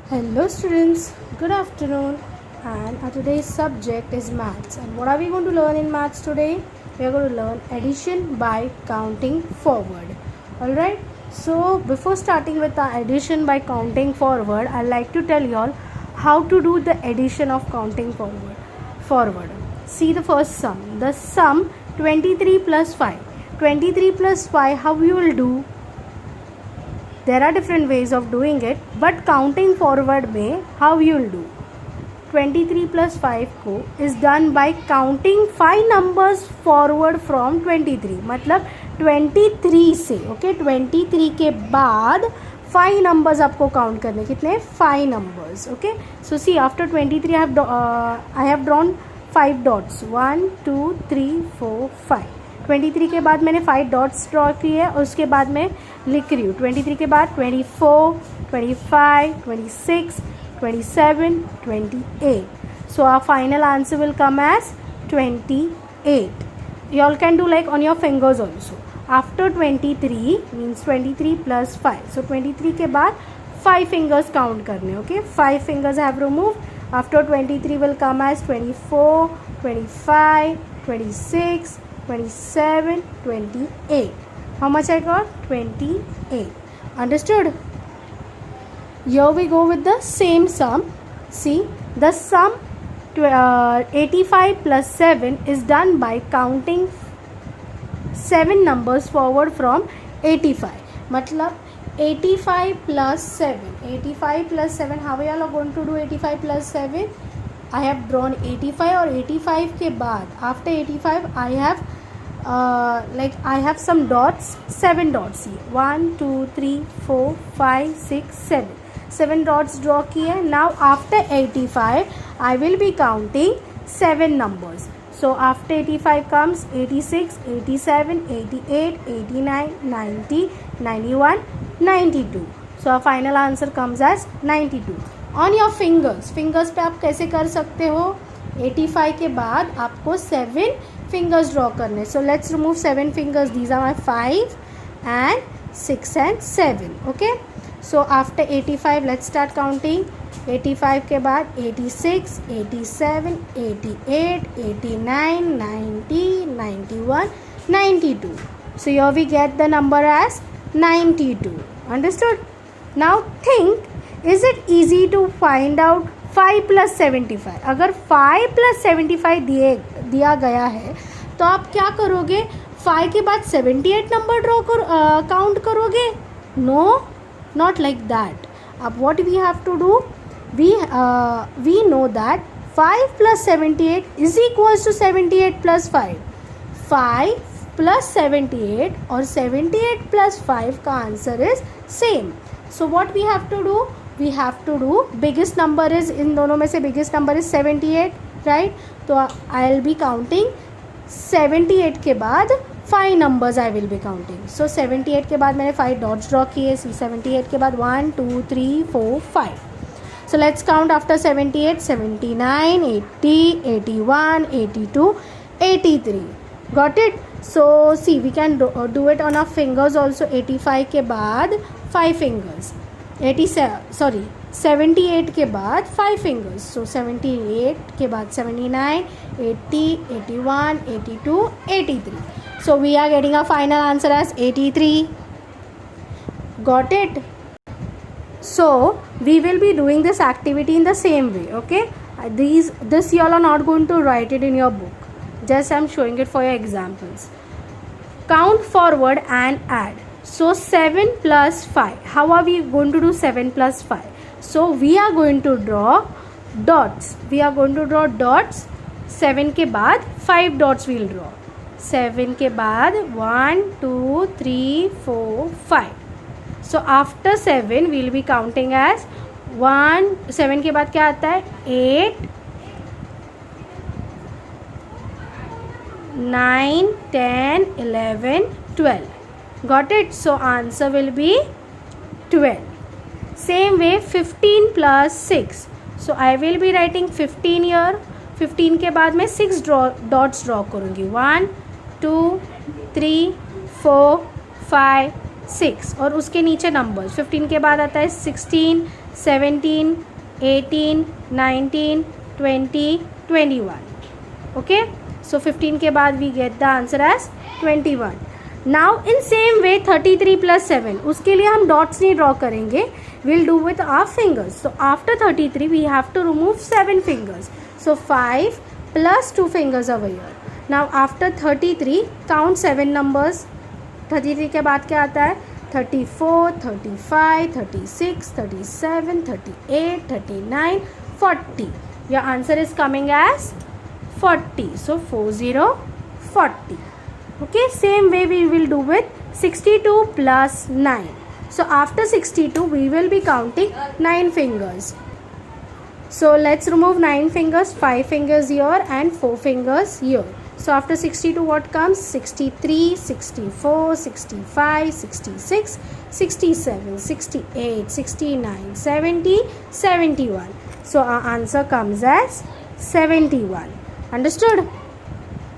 Hello students, good afternoon, and our today's subject is maths. And what are we going to learn in maths today? We are going to learn addition by counting forward. Alright, so before starting with the addition by counting forward, I'd like to tell you all how to do the addition of counting forward. See the first sum. The sum 23 plus 5. 23 plus 5, how you will do? There are different ways of doing it, but counting forward में how you will do? 23 plus 5 को is done by counting 5 numbers forward from 23. मतलब 23 से, okay, 23 के बाद 5 numbers आपको count करने. कितने? 5 numbers, okay. So see, after 23 I have drawn 5 dots. 1 2 3 4 5. 23 के बाद मैंने 5 डॉट्स ड्रॉ किए और उसके बाद मैं लिख रही हूँ 23 के बाद 24, 25, 26, 27, 28. So our final answer will come as 28. You all can do like on your fingers also. After 23 means 23 plus 5. So 23 के बाद 5 fingers count करने, okay. 5 fingers I have removed. After 23 will come as 24, 25, 26, 27, 28. How much I got? 28. Understood? Here we go with the same sum. See, the sum 85 plus 7 is done by counting 7 numbers forward from 85. मतलब 85 plus 7. 85 plus 7. How are you all going to do 85 plus 7? I have drawn 85 और 85 के बाद after 85 I have I have some dots, 7 dots here. 1 2 3 4 5 6 7. 7 dots draw किए. Now after 85 I will be counting 7 numbers. So after 85 comes 86, 87, 88, 89, 90, 91, 92. So our final answer comes as 92. On your fingers पे आप कैसे कर सकते हो? 85 के बाद आपको 7 fingers draw करने. So let's remove 7 fingers. These are my 5 and 6 and 7. Okay. So after 85 let's start counting. 85 के बाद 86, 87, 88, 89, 90, 91, 92. So here we get the number as 92. Understood? Now think, is it easy to find out 5 plus 75? अगर 5 plus 75 दिया गया है तो आप क्या करोगे? 5 के बाद 78 नंबर काउंट करोगे? No, not like that. अब what we have to do? We know that 5 plus 78 is equals to 78 plus 5. 5 plus 78 और 78 plus 5 का answer is same. So what we have to do? We have to do biggest number is, इन दोनों में से biggest number is 78, right? तो I'll be counting 78 के बाद 5 numbers I will be counting. So 78 के बाद मैंने 5 dots draw किए. 78 के बाद 1 2 3 4 5. So let's count after 78. 79, 80, 81, 82, 83. Got it? So see, we can do it on our fingers also. 85 के बाद 5 fingers. 78 के बाद 5 fingers. So 78 के बाद 79, 80, 81, 82, 83. So we are getting our final answer as 83. Got it? So we will be doing this activity in the same way, okay? This you all are not going to write it in your book. Just I am showing it for your examples. Count forward and add. So 7 plus 5. How are we going to do 7 plus 5? So we are going to draw dots. 7 के बाद 5 dots we will draw. 7 के बाद 1 2 3 4 5. So after 7 we will be counting as 1. 7 के बाद क्या आता है? 8, 9, 10, 11, 12. Got it? So answer will be 12. Same way 15 plus 6. So I will be writing 15 here. 15 के बाद मैं 6 dots draw करूँगी. 1 2 3 4 5 6 और उसके नीचे नंबर्स. 15 के बाद आता है 16, 17, 18, 19, 20, 21. Okay, so 15 के बाद we get the answer as 21. Now in same way 33 plus 7, उसके लिए हम dots नहीं draw करेंगे, we'll do with our fingers. So after 33 we have to remove 7 fingers. So 5 plus 2 fingers over here. Now after 33 count 7 numbers. 33 के बाद क्या आता है? 34, 35, 36, 37, 38, 39, 40. Your answer is coming as 40. So 40, 40. Okay, same way we will do with 62 plus 9. So after 62 we will be counting 9 fingers. So let's remove 9 fingers, 5 fingers here and 4 fingers here. So after 62 what comes? 63, 64, 65, 66, 67, 68, 69, 70, 71. So our answer comes as 71. Understood?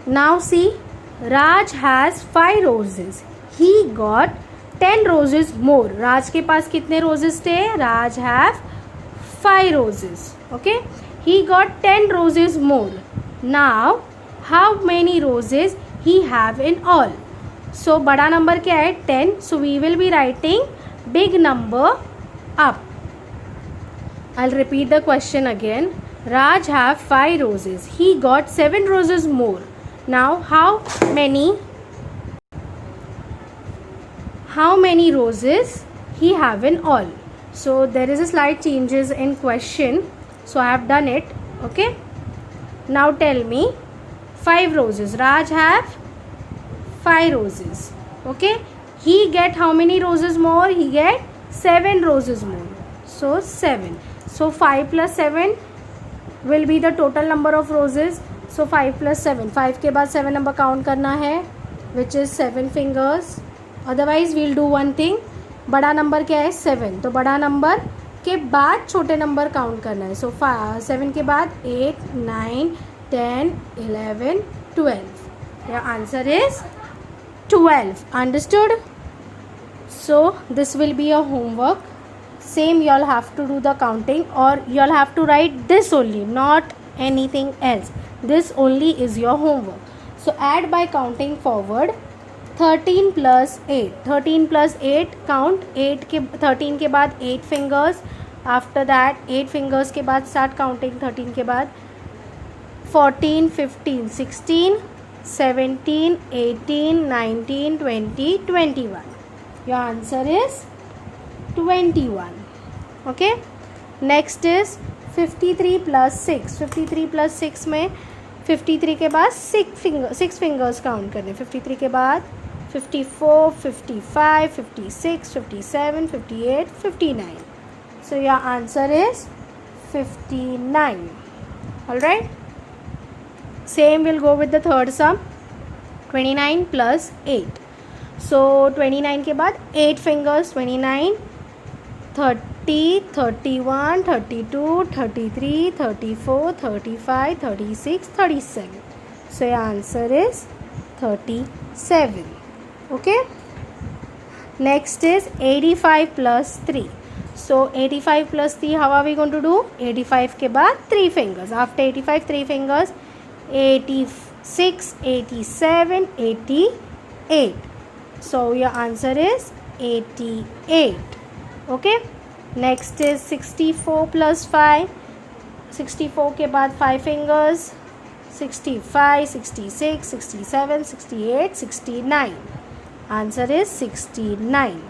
Now see, Raj has 5 roses. He got 10 roses more. Raj के पास कितने roses थे? Raj have 5 roses. Okay, he got 10 roses more. Now how many roses he have in all? So बड़ा number क्या है? 10. So we will be writing big number up. I'll repeat the question again. Raj have 5 roses. He got 7 roses more. Now how many roses he have in all? So there is a slight changes in question. So I have done it. Okay. Now tell me 5 roses. Raj have 5 roses. Okay. He get how many roses more? He get 7 roses more. So 7. So 5 plus 7 will be the total number of roses. So 5 plus 7. 5 के बाद 7 number count करना है, which is 7 fingers. Otherwise we'll do one thing. बड़ा number क्या है? 7. तो बड़ा number के बाद छोटे नंबर काउंट करना है. सो 7 के बाद 8, 9, 10, 11, 12. Your answer is 12. Understood? So this will be your homework. Same, you all have to do the counting, or you all have to write this only, not anything else. This only is your homework. So add by counting forward. 13 plus 8. 13 plus 8 count. 13 के बाद 8 fingers. After that 8 fingers के बाद start counting. 13 के बाद 14, 15, 16, 17, 18, 19, 20, 21. Your answer is 21. Okay. Next is 53 plus 6. 53 plus 6 में 53 के बाद 6 fingers count करने. 53 के बाद 54, 55, 56, 57, 58, 59. So your answer is 59. Alright. Same will go with the third sum. 29 plus 8. So 29 के बाद 8 fingers. 29, 30, 31, 32, 33, 34, 35, 36, 37. So your answer is 37. Okay. Next is 85 plus 3. So 85 plus 3, how are we going to do? 85 के बाद 3 fingers. After 85, 3 fingers. 86, 87, 88. So your answer is 88. Okay. Next is 64 plus 5. 64 के बाद 5 fingers. 65, 66, 67, 68, 69. Answer is 69.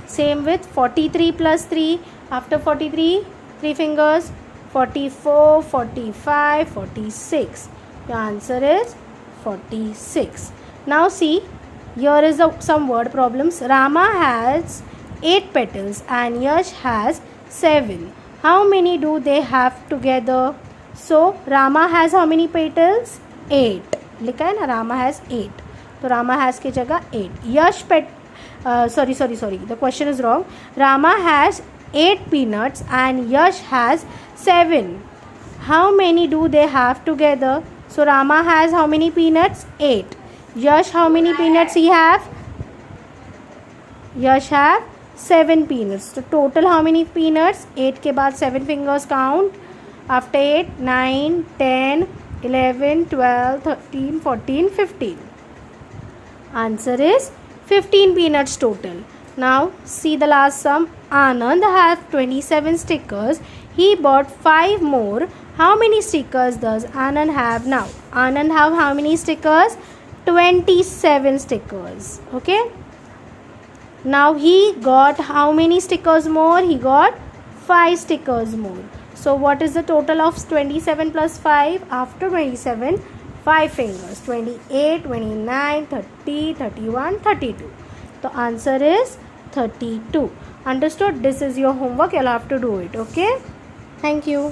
Same with 43 plus 3. After 43, 3 fingers. 44, 45, 46. Your answer is 46. Now see, here is some word problems. Rama has 8 petals and Yash has 7. How many do they have together? So Rama has how many petals? 8. लिखा है ना, Rama has 8. तो Rama has की जगह 8. Yash sorry, the question is wrong. Rama has 8 peanuts and Yash has 7. How many do they have together? So Rama has how many peanuts? 8. Yash, how many peanuts he have? Yash have 7 peanuts. So total how many peanuts? 8 के बाद 7 fingers count. After 8, 9, 10, 11, 12, 13, 14, 15. Answer is 15 peanuts total. Now see the last sum. Anand has 27 stickers. He bought 5 more. How many stickers does Anand have now? Anand have how many stickers? 27 stickers. Okay. Now he got how many stickers more? He got 5 stickers more. So what is the total of 27 plus 5? After 27, 5 fingers. 28, 29, 30, 31, 32. The answer is 32. Understood? This is your homework. You'll have to do it. Okay. Thank you.